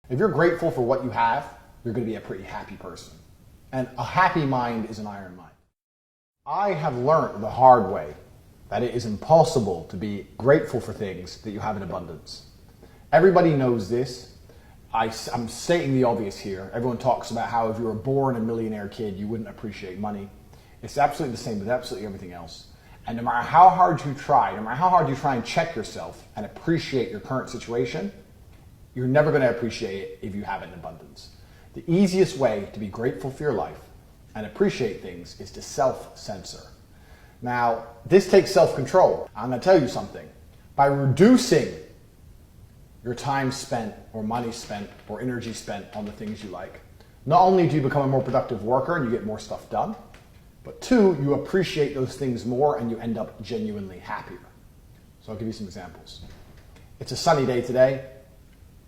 If you're grateful for what you have, you're going to be a pretty happy person. And a happy mind is an iron mind. I have learned the hard way that it is impossible to be grateful for things that you have in abundance. Everybody knows this. I'm stating the obvious here. Everyone talks about how if you were born a millionaire kid, you wouldn't appreciate money. It's absolutely the same with absolutely everything else. And no matter how hard you try, no matter how hard you try and check yourself and appreciate your current situation, you're never going to appreciate it if you have it in abundance. The easiest way to be grateful for your life and appreciate things is to self-censor. Now, this takes self-control. I'm going to tell you something. By reducing your time spent or money spent or energy spent on the things you like, not only do you become a more productive worker and you get more stuff done, but two, you appreciate those things more and you end up genuinely happier. So I'll give you some examples. It's a sunny day today.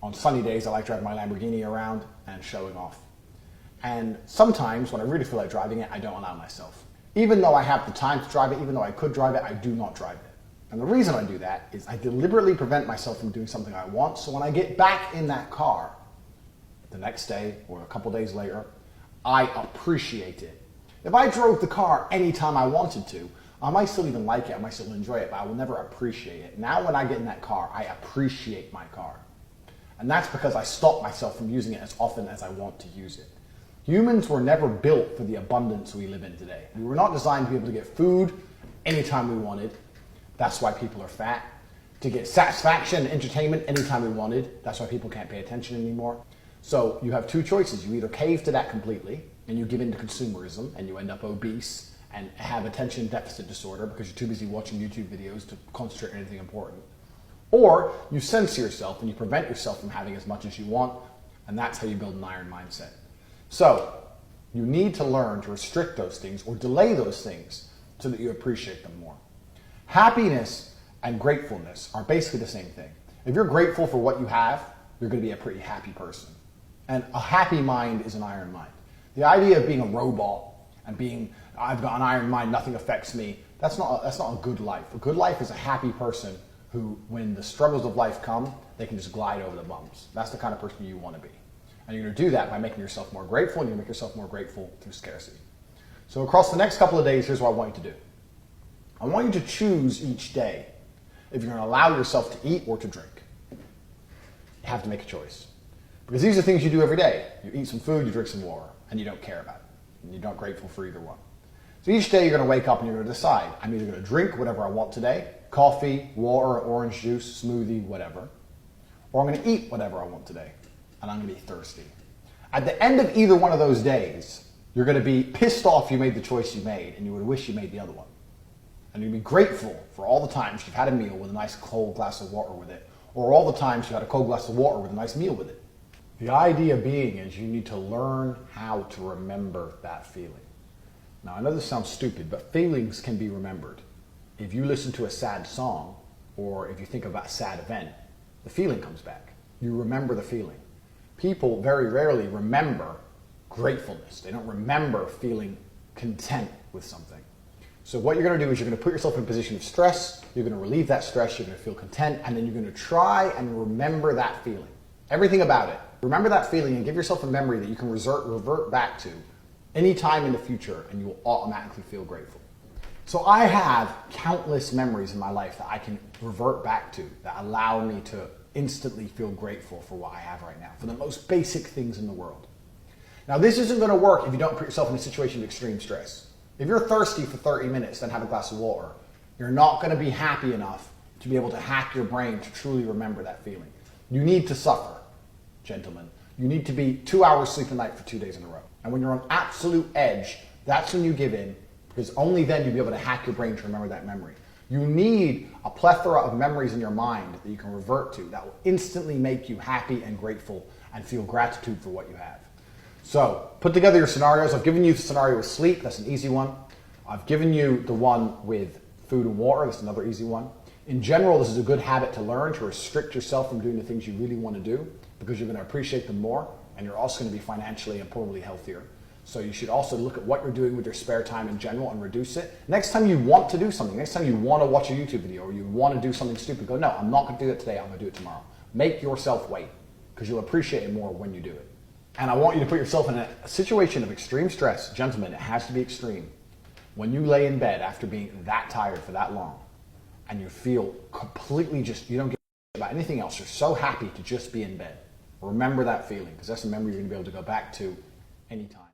On sunny days, I like driving my Lamborghini around and showing off. And sometimes when I really feel like driving it, I don't allow myself. Even though I have the time to drive it, even though I could drive it, I do not drive it. And the reason I do that is I deliberately prevent myself from doing something I want, so when I get back in that car the next day or a couple days later, I appreciate it. If I drove the car anytime I wanted to, I might still even like it, I might still enjoy it, but I will never appreciate it. Now when I get in that car, I appreciate my car. And that's because I stop myself from using it as often as I want to use it. Humans were never built for the abundance we live in today. We were not designed to be able to get food anytime we wanted. That's why people are fat. To get satisfaction and entertainment anytime we wanted. That's why people can't pay attention anymore. So you have two choices. You either cave to that completely and you give in to consumerism and you end up obese and have attention deficit disorder because you're too busy watching YouTube videos to concentrate on anything important. Or you censor yourself and you prevent yourself from having as much as you want, and that's how you build an iron mindset. So you need to learn to restrict those things or delay those things so that you appreciate them more. Happiness and gratefulness are basically the same thing. If you're grateful for what you have, you're going to be a pretty happy person. And a happy mind is an iron mind. The idea of being a robot and being, I've got an iron mind, nothing affects me, that's not a good life. A good life is a happy person who, when the struggles of life come, they can just glide over the bumps. That's the kind of person you want to be. And you're going to do that by making yourself more grateful, and you make yourself more grateful through scarcity. So across the next couple of days, here's what I want you to do. I want you to choose each day if you're going to allow yourself to eat or to drink. You have to make a choice. Because these are things you do every day. You eat some food, you drink some water, and you don't care about it. And you're not grateful for either one. So each day you're going to wake up and you're going to decide, I'm either going to drink whatever I want today, coffee, water, orange juice, smoothie, whatever, or I'm going to eat whatever I want today, and I'm going to be thirsty. At the end of either one of those days, you're going to be pissed off you made the choice you made, and you would wish you made the other one. And you'd be grateful for all the times you've had a meal with a nice cold glass of water with it, or all the times you had a cold glass of water with a nice meal with it. The idea being is you need to learn how to remember that feeling. Now, I know this sounds stupid, but feelings can be remembered. If you listen to a sad song, or if you think about a sad event, the feeling comes back. You remember the feeling. People very rarely remember gratefulness. They don't remember feeling content with something. So what you're going to do is you're going to put yourself in a position of stress, you're going to relieve that stress, you're going to feel content, and then you're going to try and remember that feeling. Everything about it. Remember that feeling and give yourself a memory that you can revert back to any time in the future, and you will automatically feel grateful. So I have countless memories in my life that I can revert back to that allow me to instantly feel grateful for what I have right now, for the most basic things in the world. Now, this isn't going to work if you don't put yourself in a situation of extreme stress. If you're thirsty for 30 minutes, then have a glass of water, you're not going to be happy enough to be able to hack your brain to truly remember that feeling. You need to suffer, gentlemen. You need to be 2 hours sleep a night for 2 days in a row. And when you're on absolute edge, that's when you give in, because only then you'll be able to hack your brain to remember that memory. You need a plethora of memories in your mind that you can revert to that will instantly make you happy and grateful and feel gratitude for what you have. So put together your scenarios. I've given you the scenario with sleep. That's an easy one. I've given you the one with food and water. That's another easy one. In general, this is a good habit to learn, to restrict yourself from doing the things you really want to do, because you're going to appreciate them more, and you're also going to be financially and probably healthier. So you should also look at what you're doing with your spare time in general and reduce it. Next time you want to do something, next time you want to watch a YouTube video or you want to do something stupid, go, no, I'm not going to do that today, I'm going to do it tomorrow. Make yourself wait, because you'll appreciate it more when you do it. And I want you to put yourself in a situation of extreme stress. Gentlemen, it has to be extreme. When you lay in bed after being that tired for that long, and you feel completely just, you don't give a shit about anything else, you're so happy to just be in bed. Remember that feeling, because that's a memory you're going to be able to go back to anytime.